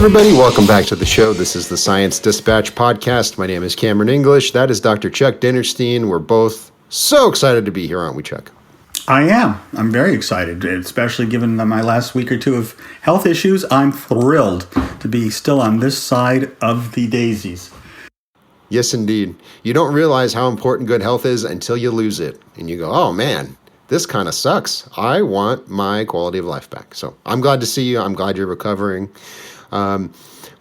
everybody. Welcome back to the show. This is the Science Dispatch podcast. My name is Cameron English. That is Dr. Chuck Dinnerstein. We're both so excited to be here, aren't we, Chuck? I am. I'm very excited, especially given my last week or two of health issues. I'm thrilled to be still on this side of the daisies. Yes, indeed. You don't realize how important good health is until you lose it. And you go, oh, man, this kind of sucks. I want my quality of life back. So I'm glad to see you. I'm glad you're recovering.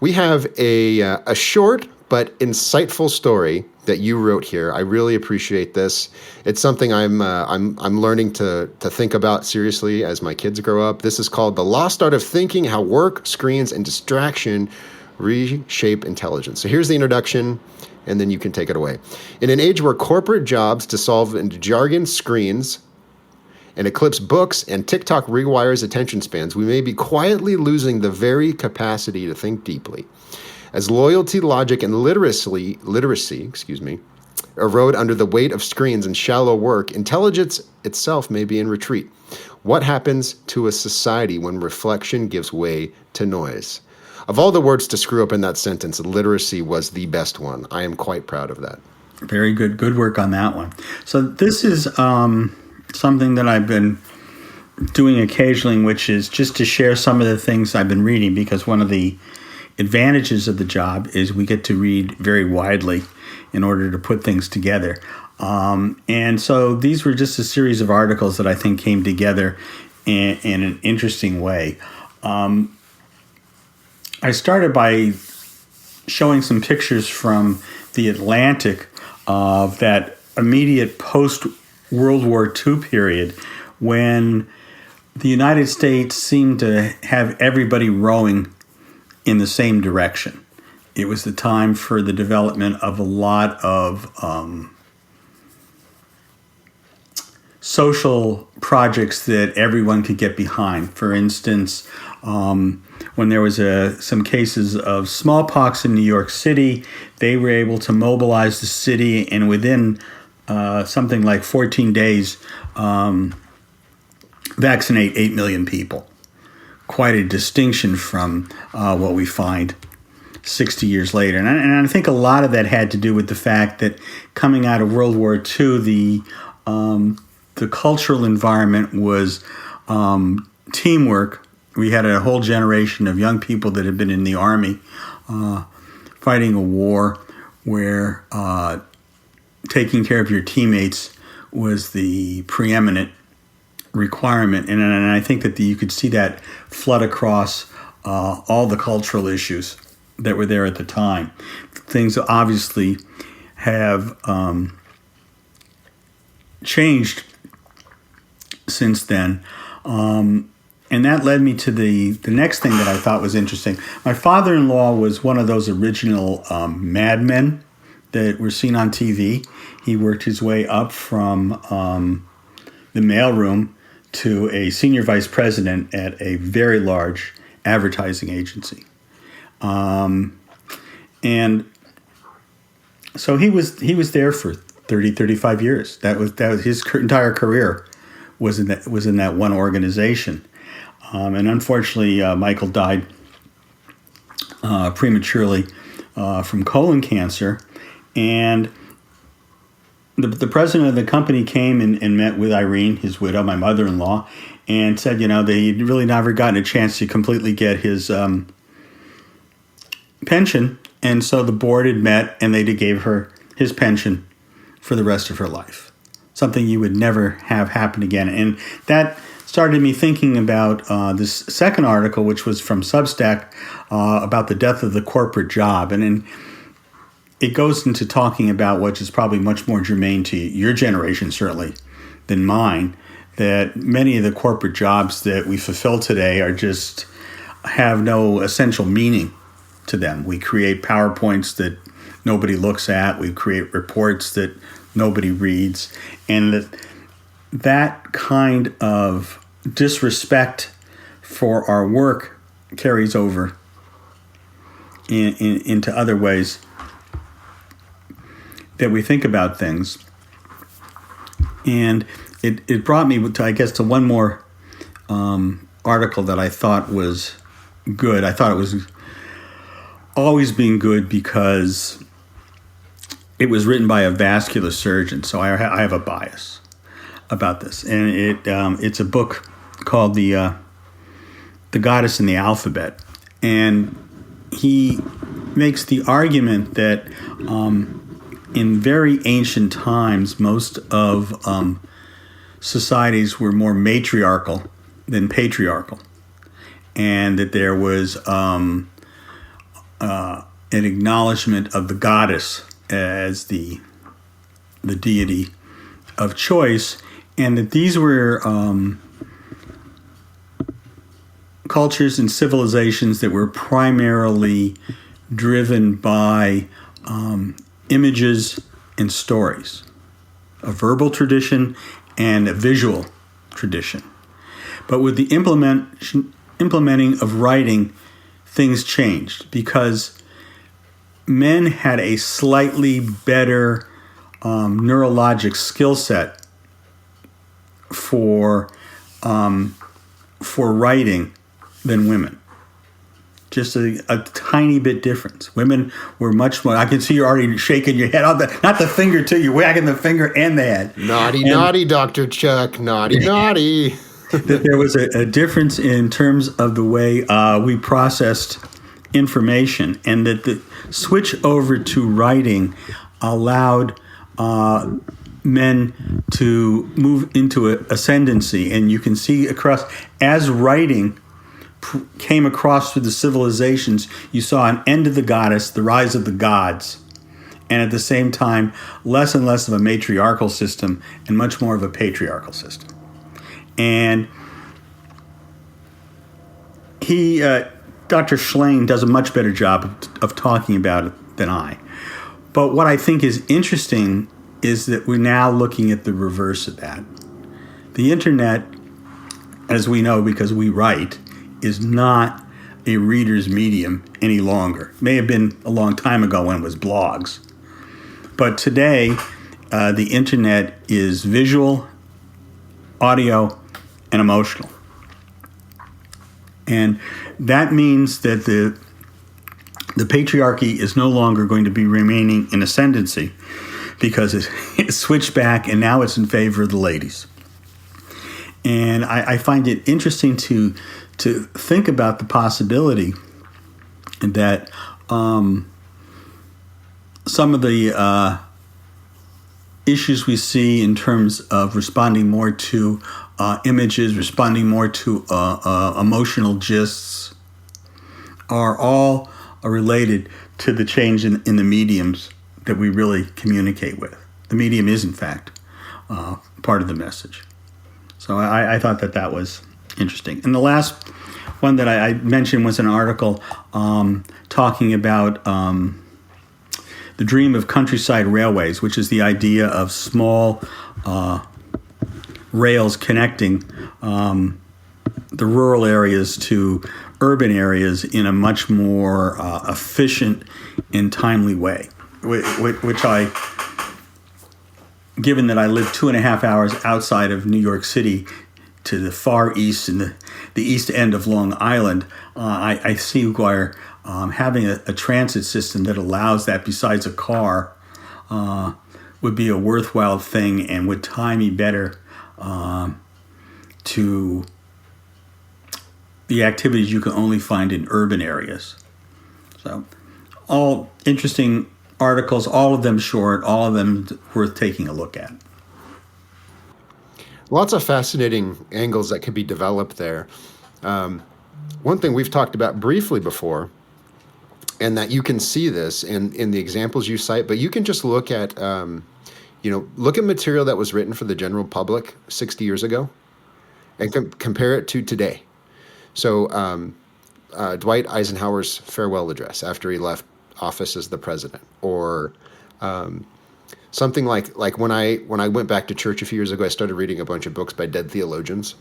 We have a short but insightful story that you wrote here. I really appreciate this. It's something I'm learning to think about seriously as my kids grow up. This is called The Lost Art of Thinking: How Work, Screens, and Distraction Reshape Intelligence. So here's the introduction, and then you can take it away. In an age where corporate jobs dissolve into jargon, screens, and eclipse books, and TikTok rewires attention spans, we may be quietly losing the very capacity to think deeply. As loyalty, logic, and literacy, erode under the weight of screens and shallow work, intelligence itself may be in retreat. What happens to a society when reflection gives way to noise? Of all the words to screw up in that sentence, literacy was the best one. I am quite proud of that. Very good. Good work on that one. So this is something that I've been doing occasionally, which is just to share some of the things I've been reading, because one of the advantages of the job is we get to read very widely in order to put things together. And so these were just a series of articles that I think came together in an interesting way. I started by showing some pictures from the Atlantic of that immediate post-World War II period when the United States seemed to have everybody rowing in the same direction. It was the time for the development of a lot of social projects that everyone could get behind. For instance, when there was some cases of smallpox in New York City, they were able to mobilize the city, and within something like 14 days, vaccinate 8 million people. Quite a distinction from what we find 60 years later. And I think a lot of that had to do with the fact that coming out of World War II, the cultural environment was teamwork. We had a whole generation of young people that had been in the Army fighting a war where taking care of your teammates was the preeminent requirement. And I think that you could see that flood across all the cultural issues that were there at the time. Things obviously have changed since then. And that led me to the next thing that I thought was interesting. My father-in-law was one of those original madmen that were seen on TV. He worked his way up from the mailroom to a senior vice president at a very large advertising agency. And so he was there for 30, 35 years. That was his entire career was in that one organization. And unfortunately, Michael died prematurely from colon cancer. And the president of the company came and met with Irene, his widow, my mother-in-law, and said, they'd really never gotten a chance to completely get his pension. And so the board had met, and they gave her his pension for the rest of her life. Something you would never have happen again. And that started me thinking about this second article, which was from Substack, about the death of the corporate job. And it goes into talking about, which is probably much more germane to your generation, certainly, than mine, that many of the corporate jobs that we fulfill today have no essential meaning to them. We create PowerPoints that nobody looks at. We create reports that nobody reads. And that kind of disrespect for our work carries over into other ways that we think about things. And it brought me to one more article that I thought was good. I thought it was always been good because it was written by a vascular surgeon, so I have a bias about this. And it's a book called The Goddess in the Alphabet. And he makes the argument that in very ancient times, most of societies were more matriarchal than patriarchal. And that there was an acknowledgement of the goddess as the deity of choice, and that these were cultures and civilizations that were primarily driven by images and stories, a verbal tradition and a visual tradition. But with the implementing of writing, things changed because men had a slightly better neurologic skill set for writing than women. Just a tiny bit difference. Women were much more. I can see you're already shaking your head. Not the finger too. You're wagging the finger and the head. Naughty, Dr. Chuck. Naughty. That there was a difference in terms of the way we processed information, and that the switch over to writing allowed men to move into ascendancy. And you can see across, as writing came across through the civilizations, you saw an end of the goddess, the rise of the gods, and at the same time, less and less of a matriarchal system and much more of a patriarchal system. And Dr. Schlein does a much better job of talking about it than I. But what I think is interesting is that we're now looking at the reverse of that. The internet, as we know because we write, is not a reader's medium any longer. It may have been a long time ago when it was blogs. But today, the internet is visual, audio, and emotional. And that means that the patriarchy is no longer going to be remaining in ascendancy because it switched back and now it's in favor of the ladies. And I find it interesting to think about the possibility that some of the issues we see in terms of responding more to images, responding more to emotional gists, are all related to the change in the mediums that we really communicate with. The medium is, in fact, part of the message. So I thought that was interesting. And the last one that I mentioned was an article talking about the dream of countryside railways, which is the idea of small rails connecting the rural areas to urban areas in a much more efficient and timely way, which I, given that I live 2.5 hours outside of New York City to the far east and the east end of Long Island, I see where having a transit system that allows that besides a car would be a worthwhile thing and would tie me better to the activities you can only find in urban areas. So all interesting articles, all of them short, all of them worth taking a look at. Lots of fascinating angles that could be developed there. One thing we've talked about briefly before, and that you can see this in the examples you cite, but you can just look at, look at material that was written for the general public 60 years ago and compare it to today. So Dwight Eisenhower's farewell address after he left office as the president, or something like when I went back to church a few years ago, I started reading a bunch of books by dead theologians,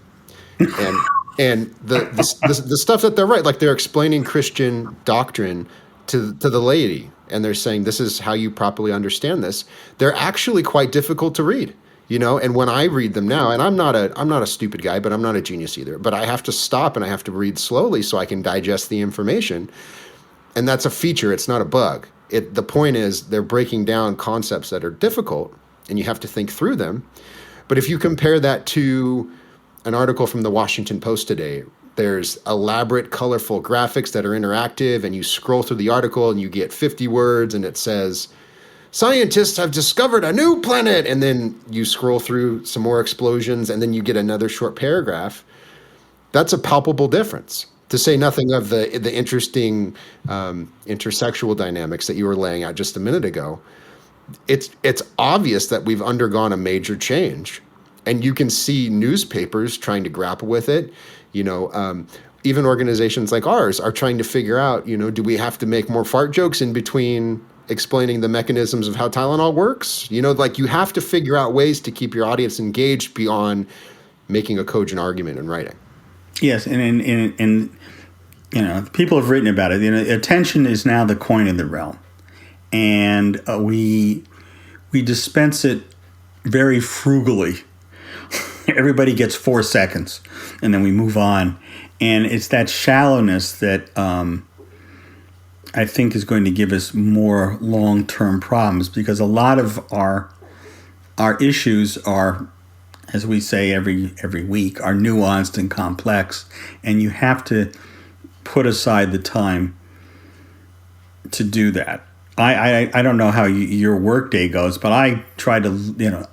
and the stuff that they're right, like they're explaining Christian doctrine to the laity, and they're saying this is how you properly understand this. They're actually quite difficult to read, And when I read them now, and I'm not a stupid guy, but I'm not a genius either. But I have to stop and I have to read slowly so I can digest the information. And that's a feature. It's not a bug. The point is they're breaking down concepts that are difficult, and you have to think through them. But if you compare that to an article from the Washington Post today, there's elaborate, colorful graphics that are interactive, and you scroll through the article and you get 50 words, and it says, "Scientists have discovered a new planet." And then you scroll through some more explosions, and then you get another short paragraph. That's a palpable difference. To say nothing of the interesting intersexual dynamics that you were laying out just a minute ago. It's obvious that we've undergone a major change, and you can see newspapers trying to grapple with it. Even organizations like ours are trying to figure out, do we have to make more fart jokes in between explaining the mechanisms of how Tylenol works? Like you have to figure out ways to keep your audience engaged beyond making a cogent argument in writing. Yes, and people have written about it. Attention is now the coin of the realm, and we dispense it very frugally. Everybody gets 4 seconds, and then we move on. And it's that shallowness that I think is going to give us more long-term problems, because a lot of our issues are, as we say every week, are nuanced and complex, and you have to put aside the time to do that. I don't know how your work day goes, but I try to,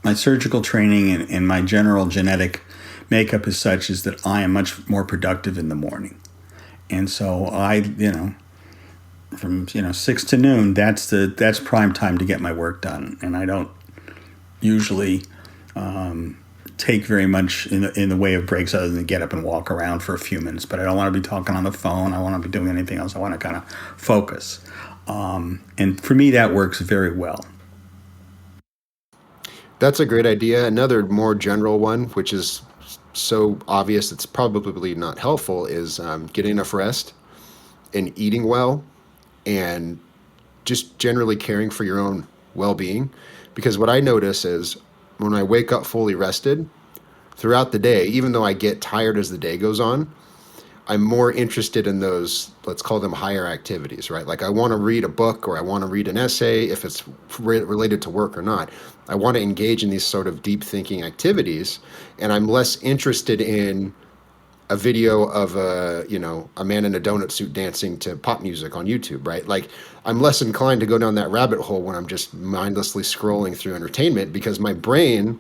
my surgical training and my general genetic makeup is such is that I am much more productive in the morning. And so from 6 to noon, that's prime time to get my work done. And I don't usually take very much in the way of breaks other than get up and walk around for a few minutes. But I don't want to be talking on the phone. I want to be doing anything else. I want to kind of focus. And for me, that works very well. That's a great idea. Another more general one, which is so obvious it's probably not helpful, is getting enough rest and eating well and just generally caring for your own well-being. Because what I notice is when I wake up fully rested throughout the day, even though I get tired as the day goes on, I'm more interested in those, let's call them higher activities, right? Like I want to read a book or I want to read an essay, if it's related to work or not. I want to engage in these sort of deep thinking activities, and I'm less interested in a video of a man in a donut suit dancing to pop music on YouTube, right? Like I'm less inclined to go down that rabbit hole when I'm just mindlessly scrolling through entertainment, because my brain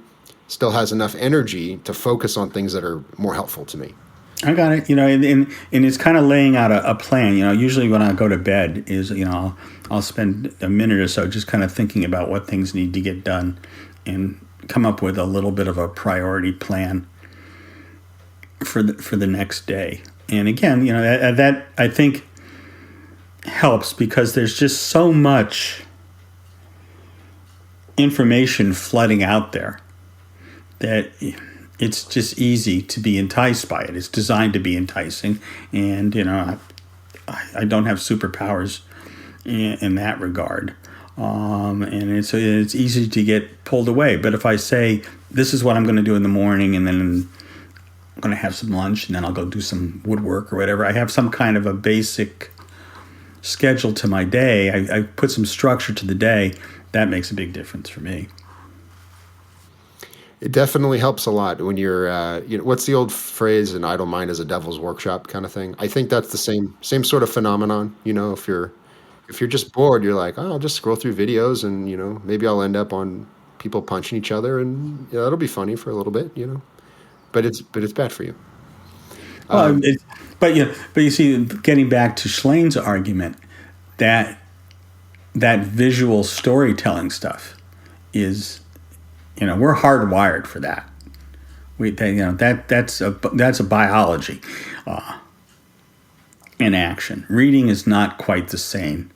still has enough energy to focus on things that are more helpful to me. I got it. And it's kind of laying out a plan. Usually when I go to bed is, I'll spend a minute or so just kind of thinking about what things need to get done and come up with a little bit of a priority plan for the next day. And again, that I think helps, because there's just so much information flooding out there that it's just easy to be enticed by it. It's designed to be enticing, and I don't have superpowers in that regard, and it's easy to get pulled away. But if I say this is what I'm going to do in the morning, and then I'm going to have some lunch, and then I'll go do some woodwork or whatever, I have some kind of a basic schedule to my day. I put some structure to the day. That makes a big difference for me. It definitely helps a lot when you're, what's the old phrase, an idle mind is a devil's workshop kind of thing. I think that's the same sort of phenomenon. If you're just bored, you're like, oh, I'll just scroll through videos and, maybe I'll end up on people punching each other, and it'll be funny for a little bit, but it's bad for you. But you see, getting back to Schlane's argument, that visual storytelling stuff is, we're hardwired for that. That's a biology in action. Reading is not quite the same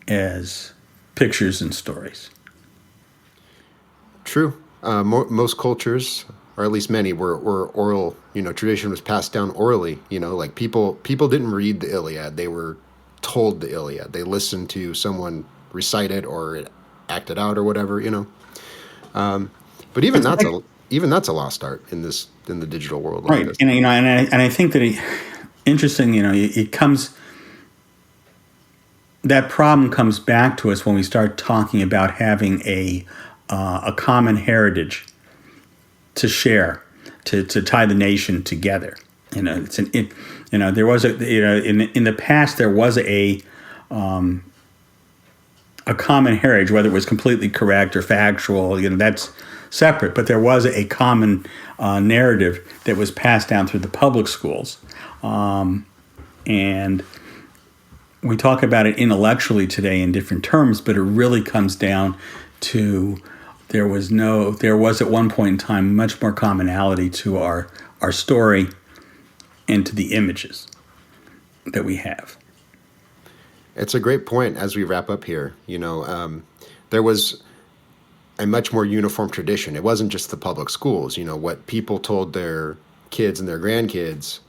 as pictures and stories. True. Most cultures, or at least many, were oral. Tradition was passed down orally. Like people didn't read the Iliad; they were told the Iliad. They listened to someone recite it or it acted out or whatever. But even that's a lost art in the digital world. Right, and I think that interesting. It comes that problem comes back to us when we start talking about having a common heritage to share, to tie the nation together. There was in the past there was a common heritage, whether it was completely correct or factual, that's separate. But there was a common narrative that was passed down through the public schools, and we talk about it intellectually today in different terms. But it really comes down to there was at one point in time much more commonality to our story and to the images that we have. It's a great point as we wrap up here. There was a much more uniform tradition. It wasn't just the public schools. What people told their kids and their grandkids,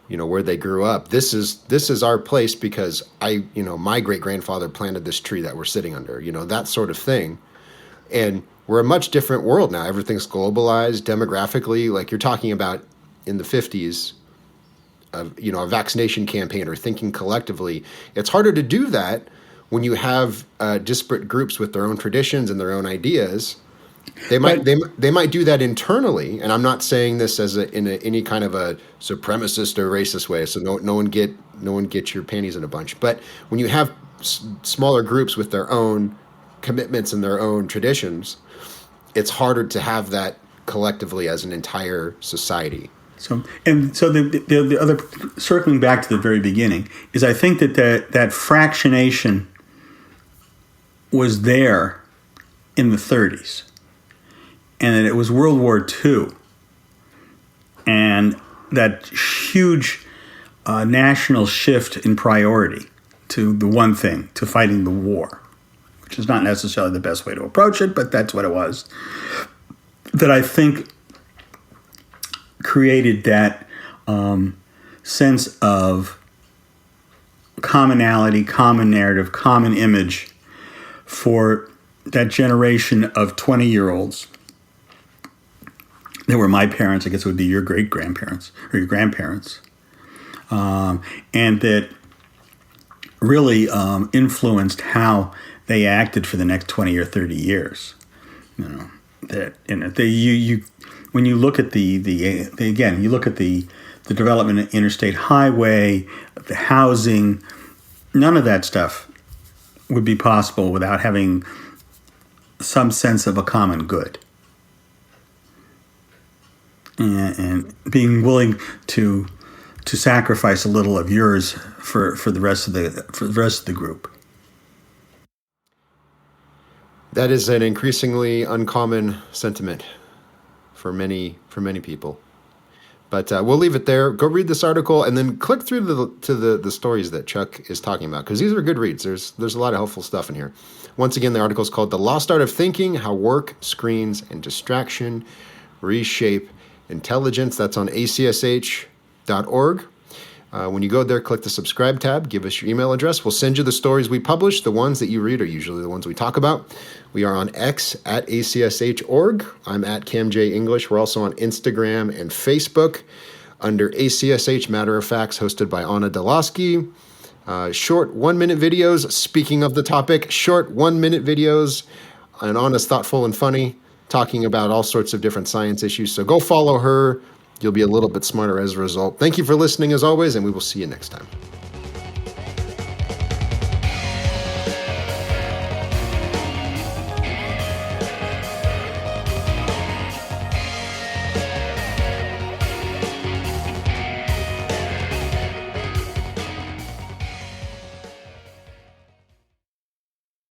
where they grew up. This is our place because my great grandfather planted this tree that we're sitting under. That sort of thing. And we're a much different world now. Everything's globalized demographically. Like you're talking about in the 50s. A vaccination campaign or thinking collectively. It's harder to do that when you have disparate groups with their own traditions and their own ideas. They might do that internally, and I'm not saying this as in any kind of a supremacist or racist way. So no one get your panties in a bunch. But when you have smaller groups with their own commitments and their own traditions, it's harder to have that collectively as an entire society. So the other, circling back to the very beginning, is I think that fractionation was there in the 30s, and that it was World War II, and that huge national shift in priority to the one thing, to fighting the war, which is not necessarily the best way to approach it, but that's what it was, that I think created that sense of commonality, common narrative, common image for that generation of 20-year-olds that were my parents. I guess it would be your great-grandparents or your grandparents. And that really influenced how they acted for the next 20 or 30 years. When you look at you look at the development of interstate highway, the housing, none of that stuff would be possible without having some sense of a common good and being willing to sacrifice a little of yours for the rest of the group. That is an increasingly uncommon sentiment for many people. But we'll leave it there. Go read this article and then click through to the stories that Chuck is talking about, because these are good reads. There's a lot of helpful stuff in here. Once again, the article is called The Lost Art of Thinking, How Work, Screens, and Distraction Reshape Intelligence. That's on acsh.org. When you go there, click the subscribe tab, give us your email address. We'll send you the stories we publish. The ones that you read are usually the ones we talk about. We are on X at ACSH.org. I'm at CamJ English. We're also on Instagram and Facebook under ACSH Matter of Facts, hosted by Anna Delaski. Short 1-minute videos. Speaking of the topic, short 1-minute videos. And Anna's thoughtful and funny, talking about all sorts of different science issues. So go follow her. You'll be a little bit smarter as a result. Thank you for listening as always, and we will see you next time.